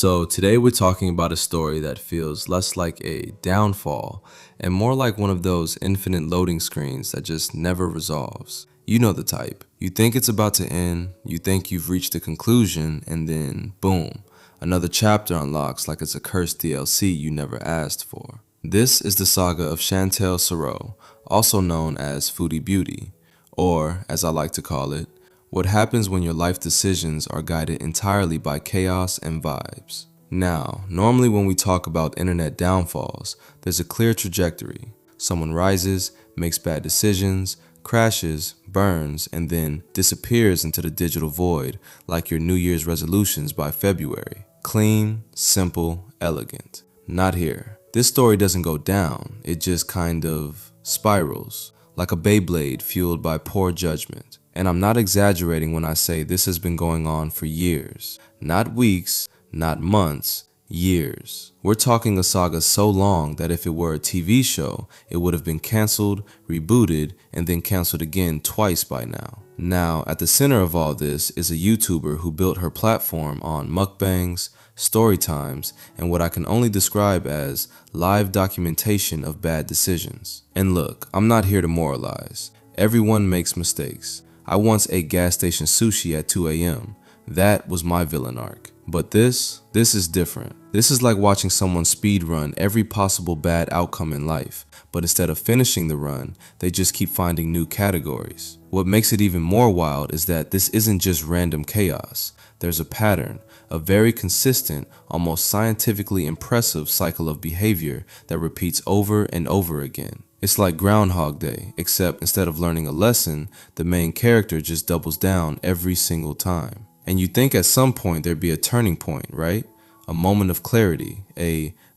So today we're talking about a story that feels less like a downfall and more like one of those infinite loading screens that just never resolves. You know the type. You think it's about to end, you think you've reached a conclusion, and then boom, another chapter unlocks like it's a cursed DLC you never asked for. This is the saga of Chantal Sarault, also known as Foodie Beauty, or as I like to call it, what happens when your life decisions are guided entirely by chaos and vibes. Now, normally when we talk about internet downfalls, there's a clear trajectory. Someone rises, makes bad decisions, crashes, burns, and then disappears into the digital void like your New Year's resolutions by February. Clean, simple, elegant. Not here. This story doesn't go down, it just kind of spirals, like a Beyblade fueled by poor judgment. And I'm not exaggerating when I say this has been going on for years. Not weeks, not months, years. We're talking a saga so long that if it were a TV show, it would have been canceled, rebooted, and then canceled again twice by now. Now, at the center of all this is a YouTuber who built her platform on mukbangs, story times, and what I can only describe as live documentation of bad decisions. And look, I'm not here to moralize. Everyone makes mistakes. I once ate gas station sushi at 2 a.m. That was my villain arc. But this is different. This is like watching someone speed run every possible bad outcome in life, but instead of finishing the run, they just keep finding new categories. What makes it even more wild is that this isn't just random chaos. There's a pattern, a very consistent, almost scientifically impressive cycle of behavior that repeats over and over again. It's like Groundhog Day, except instead of learning a lesson, the main character just doubles down every single time. And you think at some point there'd be a turning point, right? A moment of clarity,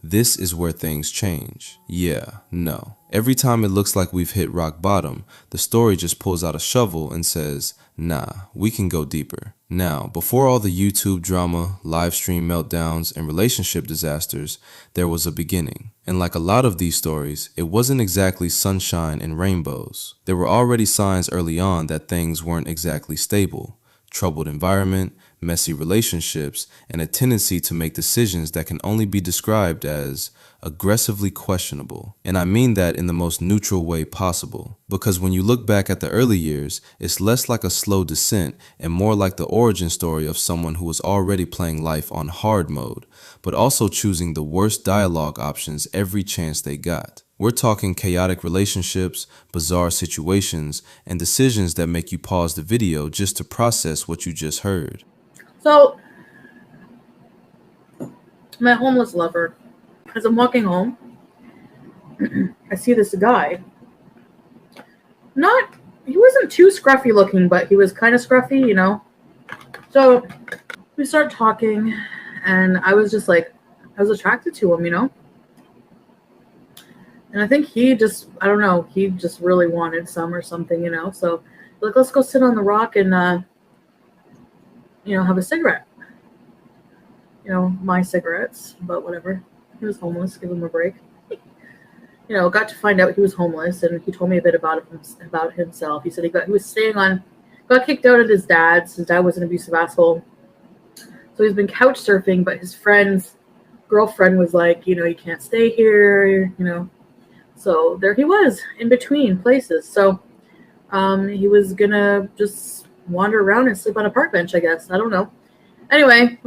this is where things change. Yeah, no. Every time it looks like we've hit rock bottom, the story just pulls out a shovel and says, nah, we can go deeper. Now, before all the YouTube drama, live stream meltdowns, and relationship disasters, there was a beginning. And like a lot of these stories, it wasn't exactly sunshine and rainbows. There were already signs early on that things weren't exactly stable. Troubled environment, messy relationships, and a tendency to make decisions that can only be described as aggressively questionable. And I mean that in the most neutral way possible. Because when you look back at the early years, it's less like a slow descent and more like the origin story of someone who was already playing life on hard mode, but also choosing the worst dialogue options every chance they got. We're talking chaotic relationships, bizarre situations, and decisions that make you pause the video just to process what you just heard. So, my homeless lover, as I'm walking home, I see this guy. He wasn't too scruffy looking, but he was kind of scruffy, you know. So, we start talking, and I was just like, I was attracted to him, you know. And I think he just really wanted some or something, you know. So, like, let's go sit on the rock and, have a cigarette. You know, my cigarettes, but whatever. He was homeless, give him a break. Got to find out he was homeless, and he told me a bit about himself. He said he got kicked out at his dad's. His dad was an abusive asshole. So he's been couch surfing, but his friend's girlfriend was like, you can't stay here, So there he was, in between places. So he was gonna just wander around and sleep on a park bench, I guess. I don't know. Anyway,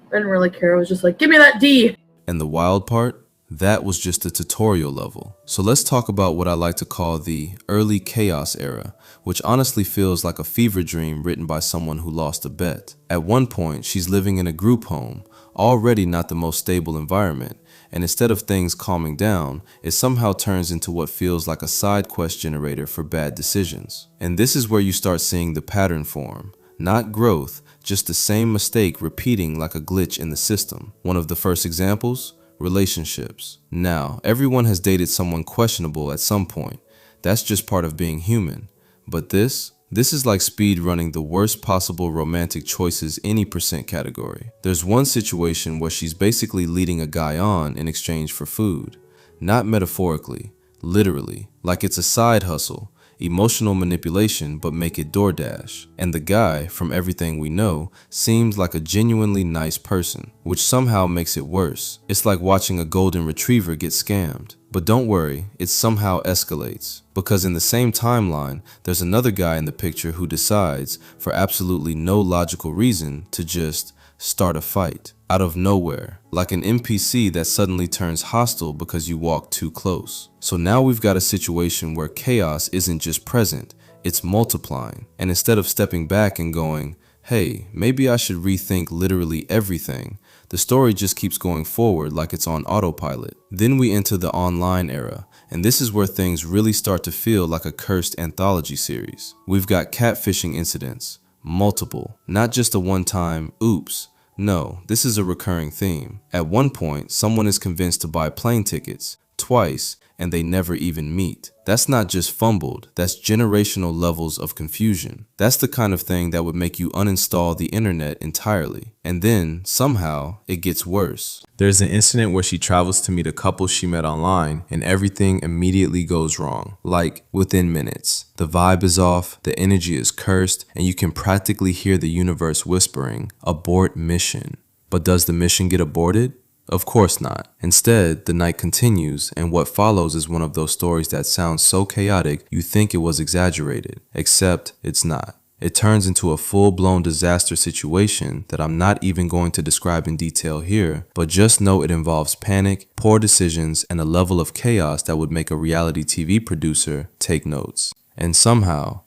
I didn't really care. I was just like, give me that D. And the wild part? That was just the tutorial level. So let's talk about what I like to call the early chaos era, which honestly feels like a fever dream written by someone who lost a bet. At one point, she's living in a group home, already not the most stable environment, and instead of things calming down, it somehow turns into what feels like a side quest generator for bad decisions. And this is where you start seeing the pattern form. Not growth, just the same mistake repeating like a glitch in the system. One of the first examples? Relationships. Now, everyone has dated someone questionable at some point. That's just part of being human. But this is like speed running the worst possible romantic choices any percent category. There's one situation where she's basically leading a guy on in exchange for food. Not metaphorically, literally, like it's a side hustle. emotional manipulation, but make it DoorDash. And the guy, from everything we know, seems like a genuinely nice person, which somehow makes it worse. It's like watching a golden retriever get scammed. But don't worry, it somehow escalates. Because in the same timeline, there's another guy in the picture who decides, for absolutely no logical reason, to just start a fight out of nowhere, like an NPC that suddenly turns hostile because you walk too close. So now we've got a situation where chaos isn't just present, it's multiplying. And instead of stepping back and going, hey, maybe I should rethink literally everything, the story just keeps going forward like it's on autopilot. Then we enter the online era, and this is where things really start to feel like a cursed anthology series. We've got catfishing incidents, multiple, not just a one-time, oops. No, this is a recurring theme. At one point, someone is convinced to buy plane tickets, twice, and they never even meet. That's not just fumbled, that's generational levels of confusion. That's the kind of thing that would make you uninstall the internet entirely. And then, somehow, it gets worse. There's an incident where she travels to meet a couple she met online, and everything immediately goes wrong, like within minutes. The vibe is off, the energy is cursed, and you can practically hear the universe whispering, abort mission. But does the mission get aborted? Of course not. Instead, the night continues, and what follows is one of those stories that sounds so chaotic you think it was exaggerated, except it's not. It turns into a full-blown disaster situation that I'm not even going to describe in detail here, but just know it involves panic, poor decisions, and a level of chaos that would make a reality TV producer take notes. And somehow,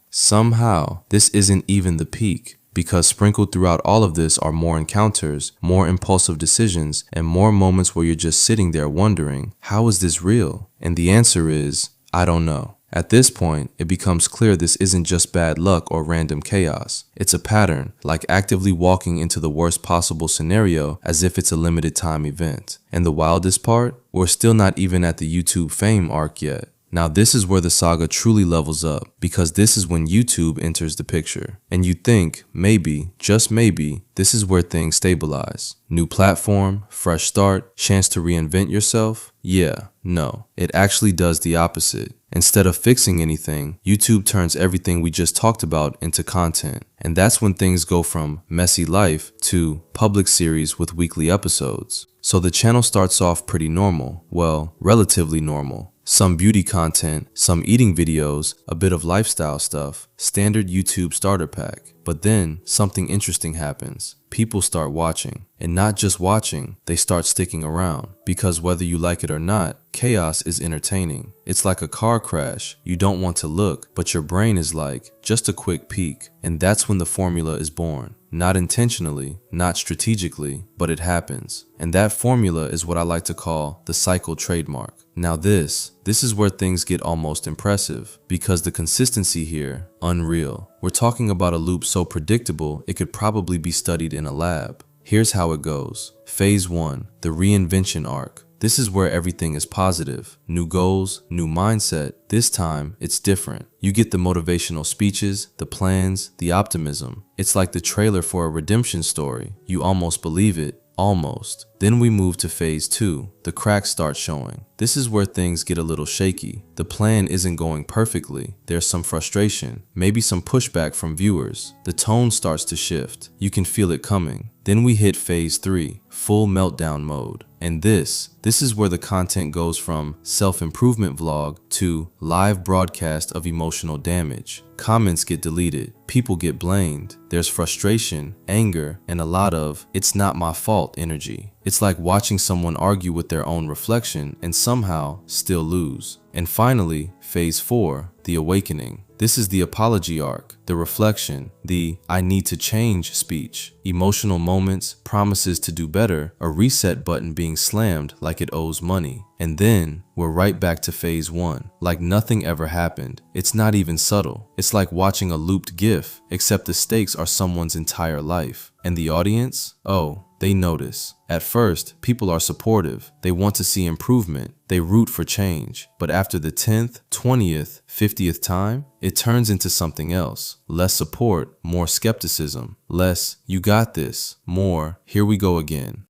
this isn't even the peak. Because sprinkled throughout all of this are more encounters, more impulsive decisions, and more moments where you're just sitting there wondering, how is this real? And the answer is, I don't know. At this point, it becomes clear this isn't just bad luck or random chaos. It's a pattern, like actively walking into the worst possible scenario as if it's a limited time event. And the wildest part? We're still not even at the YouTube fame arc yet. Now this is where the saga truly levels up, because this is when YouTube enters the picture. And you think, maybe, just maybe, this is where things stabilize. New platform, fresh start, chance to reinvent yourself? Yeah, no, it actually does the opposite. Instead of fixing anything, YouTube turns everything we just talked about into content. And that's when things go from messy life to public series with weekly episodes. So the channel starts off pretty normal, well, relatively normal. Some beauty content, some eating videos, a bit of lifestyle stuff, standard YouTube starter pack. But then something interesting happens. People start watching, and not just watching, they start sticking around. Because whether you like it or not, chaos is entertaining. It's like a car crash. You don't want to look, but your brain is like, just a quick peek. And that's when the formula is born. Not intentionally, not strategically, but it happens. And that formula is what I like to call the cycle trademark. Now this is where things get almost impressive, because the consistency here, unreal. We're talking about a loop so predictable it could probably be studied in a lab. Here's how it goes. Phase 1, the reinvention arc. This is where everything is positive. New goals, new mindset. This time, it's different. You get the motivational speeches, the plans, the optimism. It's like the trailer for a redemption story. You almost believe it. Almost. Then we move to phase 2. The cracks start showing. This is where things get a little shaky. The plan isn't going perfectly. There's some frustration, maybe some pushback from viewers. The tone starts to shift. You can feel it coming. Then we hit phase 3, full meltdown mode. And this is where the content goes from self-improvement vlog to live broadcast of emotional damage. Comments get deleted, people get blamed, there's frustration, anger, and a lot of "it's not my fault" energy. It's like watching someone argue with their own reflection and somehow still lose. And finally, phase 4, the awakening. This is the apology arc, the reflection, the "I need to change" speech, emotional moments, promises to do better, a reset button being slammed like it owes money. And then we're right back to phase 1, like nothing ever happened. It's not even subtle. It's like watching a looped GIF, except the stakes are someone's entire life. And the audience? Oh, they notice. At first, people are supportive. They want to see improvement. They root for change. But after the 10th, 20th, 50th time, it turns into something else. Less support, more skepticism. Less, "you got this." More, "here we go again."